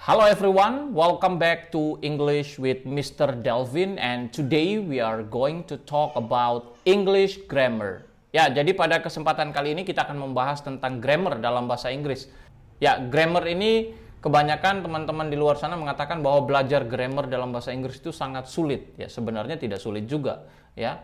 Hello everyone, welcome back to English with Mr. Delvin, and today we are going to talk about English grammar. Ya, jadi pada kesempatan kali ini kita akan membahas tentang grammar dalam bahasa Inggris. Ya, grammar ini kebanyakan teman-teman di luar sana mengatakan bahwa belajar grammar dalam bahasa Inggris itu sangat sulit. Ya, sebenarnya tidak sulit juga. Ya,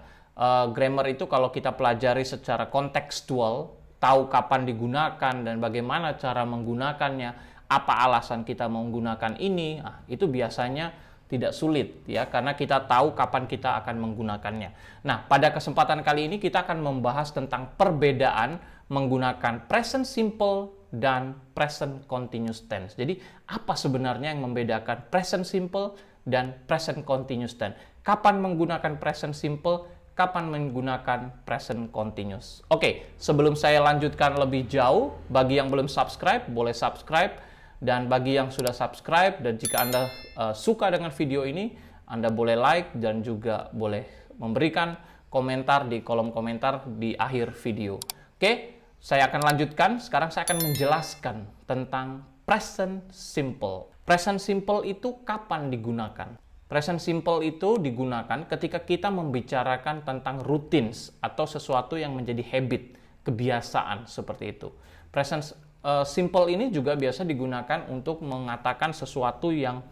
grammar itu kalau kita pelajari secara kontekstual, tahu kapan digunakan dan bagaimana cara menggunakannya, apa alasan kita menggunakan ini, itu biasanya tidak sulit ya, karena kita tahu kapan kita akan menggunakannya. Nah, pada kesempatan kali ini kita akan membahas tentang perbedaan menggunakan present simple dan present continuous tense. Jadi, apa sebenarnya yang membedakan present simple dan present continuous tense? Kapan menggunakan present simple, kapan menggunakan present continuous? Oke, sebelum saya lanjutkan lebih jauh, bagi yang belum subscribe, boleh subscribe. Dan bagi yang sudah subscribe, dan jika Anda suka dengan video ini, Anda boleh like dan juga boleh memberikan komentar di kolom komentar di akhir video. Oke, saya akan lanjutkan. Sekarang saya akan menjelaskan tentang present simple. Present simple itu kapan digunakan? Present simple itu digunakan ketika kita membicarakan tentang routines atau sesuatu yang menjadi habit, kebiasaan seperti itu. Present simple ini juga biasa digunakan untuk mengatakan sesuatu yang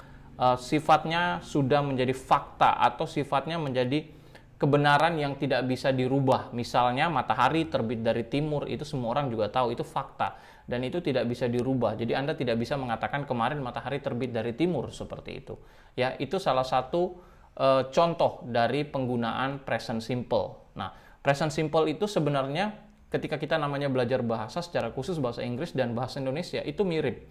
sifatnya sudah menjadi fakta atau sifatnya menjadi kebenaran yang tidak bisa dirubah. Misalnya matahari terbit dari timur, itu semua orang juga tahu, itu fakta dan itu tidak bisa dirubah. Jadi Anda tidak bisa mengatakan kemarin matahari terbit dari timur seperti itu. Ya, itu salah satu contoh dari penggunaan present simple. Nah, present simple itu sebenarnya ketika kita namanya belajar bahasa, secara khusus bahasa Inggris dan bahasa Indonesia, itu mirip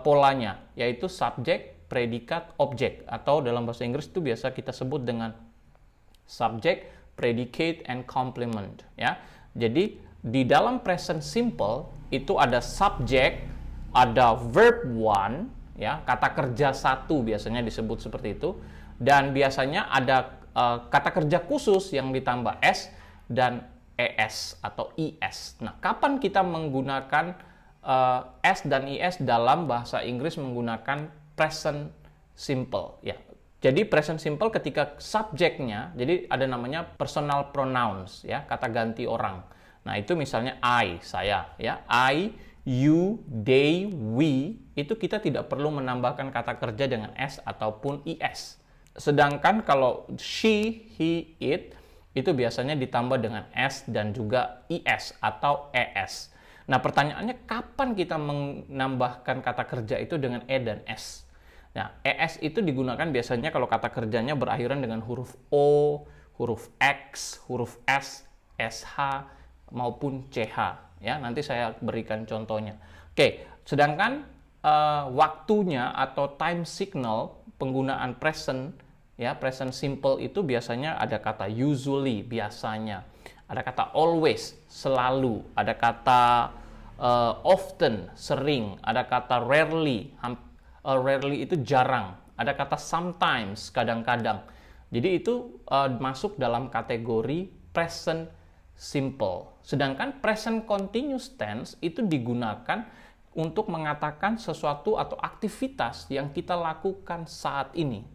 polanya, yaitu subjek, predikat, objek, atau dalam bahasa Inggris itu biasa kita sebut dengan subject, predicate, and complement. Ya, jadi di dalam present simple itu ada subjek, ada verb one, ya, kata kerja satu biasanya disebut seperti itu, dan biasanya ada kata kerja khusus yang ditambah s dan ES atau IS. Nah, kapan kita menggunakan S dan IS dalam bahasa Inggris menggunakan present simple? Ya, jadi present simple ketika subjeknya, jadi ada namanya personal pronouns, ya, kata ganti orang. Nah, itu misalnya I, saya, ya, I, you, they, we, itu kita tidak perlu menambahkan kata kerja dengan S ataupun IS. Sedangkan kalau she, he, it, itu biasanya ditambah dengan S dan juga IS atau ES. Nah, pertanyaannya kapan kita menambahkan kata kerja itu dengan E dan S? Nah, ES itu digunakan biasanya kalau kata kerjanya berakhiran dengan huruf O, huruf X, huruf S, SH, maupun CH. Ya, nanti saya berikan contohnya. Oke, sedangkan waktunya atau time signal penggunaan present, ya, present simple itu biasanya ada kata usually, biasanya. Ada kata always, selalu. Ada kata often, sering. Ada kata rarely, rarely itu jarang. Ada kata sometimes, kadang-kadang. Jadi itu masuk dalam kategori present simple. Sedangkan present continuous tense itu digunakan untuk mengatakan sesuatu atau aktivitas yang kita lakukan saat ini.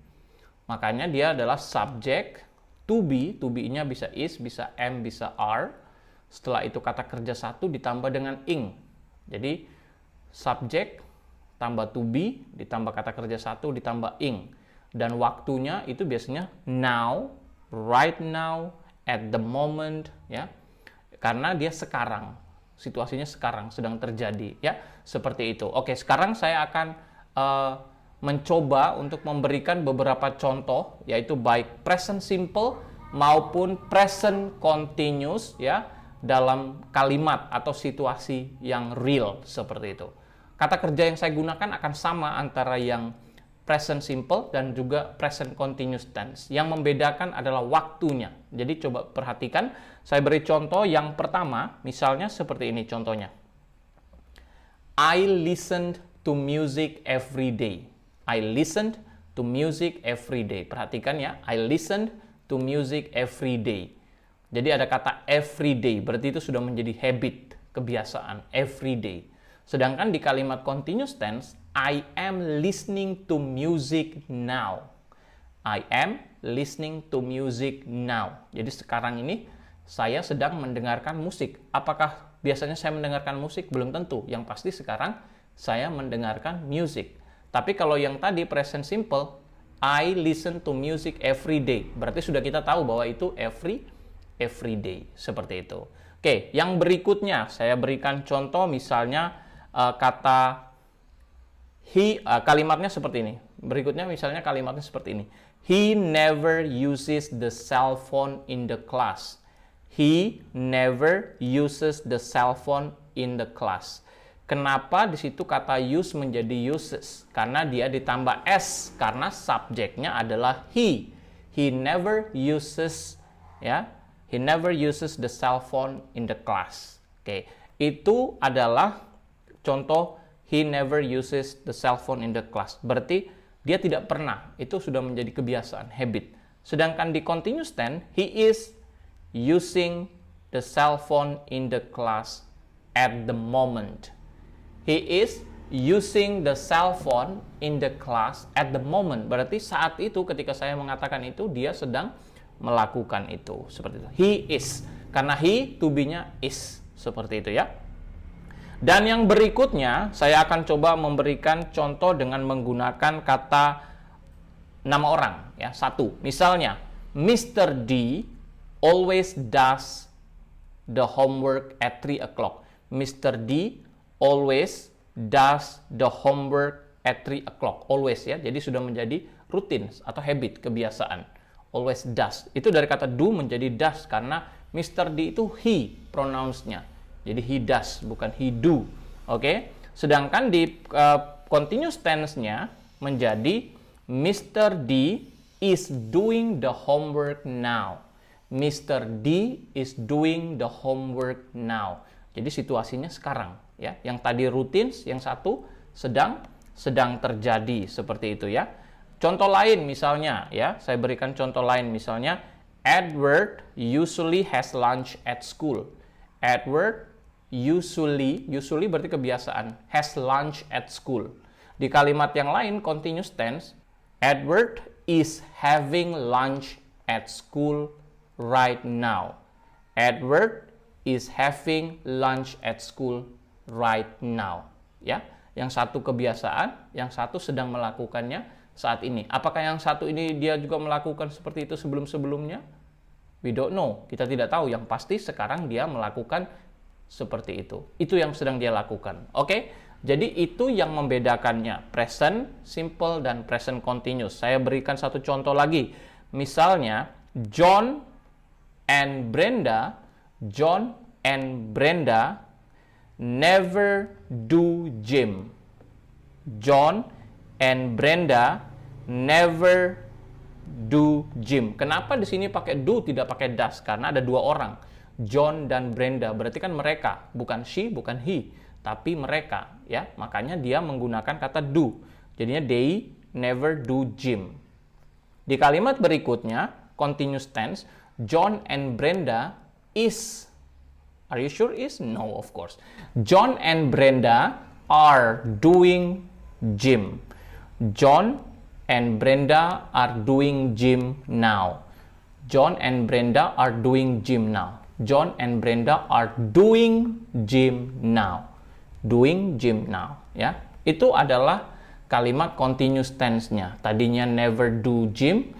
Makanya dia adalah subjek, to be-nya bisa is, bisa am, bisa are. Setelah itu kata kerja satu ditambah dengan ing. Jadi subjek tambah to be, ditambah kata kerja satu, ditambah ing. Dan waktunya itu biasanya now, right now, at the moment, ya. Karena dia sekarang, situasinya sekarang sedang terjadi, ya. Seperti itu. Oke, sekarang saya akan mencoba untuk memberikan beberapa contoh, yaitu baik present simple maupun present continuous, ya, dalam kalimat atau situasi yang real seperti itu. Kata kerja yang saya gunakan akan sama antara yang present simple dan juga present continuous tense. Yang membedakan adalah waktunya. Jadi coba perhatikan, saya beri contoh yang pertama, misalnya seperti ini contohnya. I listened to music every day. I listened to music every day. Perhatikan ya, I listened to music every day. Jadi ada kata every day, berarti itu sudah menjadi habit, kebiasaan, every day. Sedangkan di kalimat continuous tense, I am listening to music now. I am listening to music now. Jadi sekarang ini saya sedang mendengarkan musik. Apakah biasanya saya mendengarkan musik? Belum tentu. Yang pasti sekarang saya mendengarkan musik. Tapi kalau yang tadi present simple, I listen to music every day. Berarti sudah kita tahu bahwa itu every day. Seperti itu. Oke, yang berikutnya saya berikan contoh misalnya kata he, kalimatnya seperti ini. Berikutnya misalnya kalimatnya seperti ini. He never uses the cell phone in the class. He never uses the cell phone in the class. Kenapa di situ kata use menjadi uses? Karena dia ditambah s karena subjeknya adalah he. He never uses, ya. He never uses the cell phone in the class. Oke, itu adalah contoh he never uses the cell phone in the class. Berarti dia tidak pernah. Itu sudah menjadi kebiasaan, habit. Sedangkan di continuous tense, he is using the cell phone in the class at the moment. He is using the cell phone in the class at the moment. Berarti saat itu ketika saya mengatakan itu, dia sedang melakukan itu. Seperti itu. He is. Karena he, to be-nya is. Seperti itu ya. Dan yang berikutnya, saya akan coba memberikan contoh dengan menggunakan kata nama orang. Ya, satu. Misalnya, Mr. D always does the homework at 3 o'clock. Mr. D always does the homework at 3 o'clock. Always ya, jadi sudah menjadi rutin atau habit, kebiasaan. Always does. Itu dari kata do menjadi does karena Mr. D itu he pronouns-nya. Jadi he does, bukan he do. Oke? Sedangkan di continuous tense-nya menjadi Mr. D is doing the homework now. Mr. D is doing the homework now. Jadi situasinya sekarang, ya. Yang tadi rutin, yang satu sedang terjadi seperti itu ya. Contoh lain misalnya ya, saya berikan contoh lain misalnya Edward usually has lunch at school. Edward usually berarti kebiasaan, has lunch at school. Di kalimat yang lain continuous tense, Edward is having lunch at school right now. Edward is having lunch at school right now. Ya, yang satu kebiasaan, yang satu sedang melakukannya saat ini. Apakah yang satu ini dia juga melakukan seperti itu sebelum-sebelumnya? We don't know. Kita tidak tahu. Yang pasti sekarang dia melakukan seperti itu. Itu yang sedang dia lakukan. Oke? Jadi itu yang membedakannya. Present simple dan present continuous. Saya berikan satu contoh lagi. Misalnya, John and Brenda never do gym. John and Brenda never do gym. Kenapa di sini pakai do tidak pakai does? Karena ada dua orang, John dan Brenda. Berarti kan mereka, bukan she, bukan he, tapi mereka, ya. Makanya dia menggunakan kata do. Jadinya they never do gym. Di kalimat berikutnya, continuous tense, John and Brenda is. Are you sure is? No, of course. John and Brenda are doing gym. John and Brenda are doing gym now. John and Brenda are doing gym now. John and Brenda are doing gym now. Doing gym now, ya. Itu adalah kalimat continuous tense-nya. Tadinya never do gym,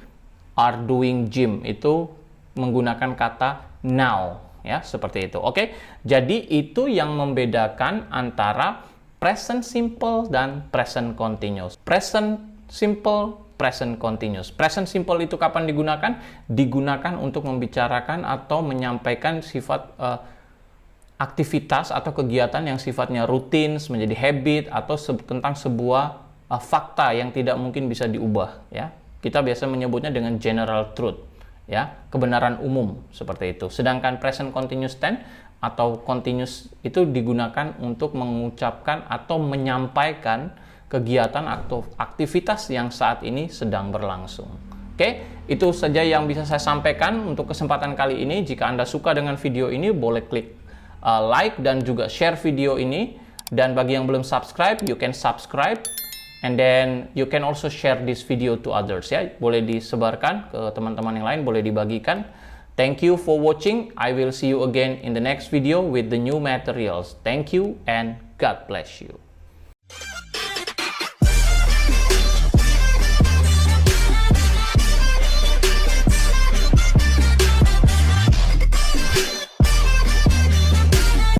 are doing gym. Itu menggunakan kata now, ya, seperti itu. Oke. Jadi itu yang membedakan antara present simple dan present continuous. Present simple, present continuous. Present simple itu kapan digunakan? Digunakan untuk membicarakan atau menyampaikan sifat aktivitas atau kegiatan yang sifatnya rutin, menjadi habit, atau tentang sebuah fakta yang tidak mungkin bisa diubah. Ya, kita biasa menyebutnya dengan general truth, ya, kebenaran umum seperti itu. Sedangkan present continuous tense atau continuous itu digunakan untuk mengucapkan atau menyampaikan kegiatan atau aktivitas yang saat ini sedang berlangsung. Oke, itu saja yang bisa saya sampaikan untuk kesempatan kali ini. Jika Anda suka dengan video ini, boleh klik like dan juga share video ini. Dan bagi yang belum subscribe, you can subscribe And then you can also share this video to others ya. Boleh disebarkan ke teman-teman yang lain, boleh dibagikan. Thank you for watching. I will see you again in the next video with the new materials. Thank you and God bless you.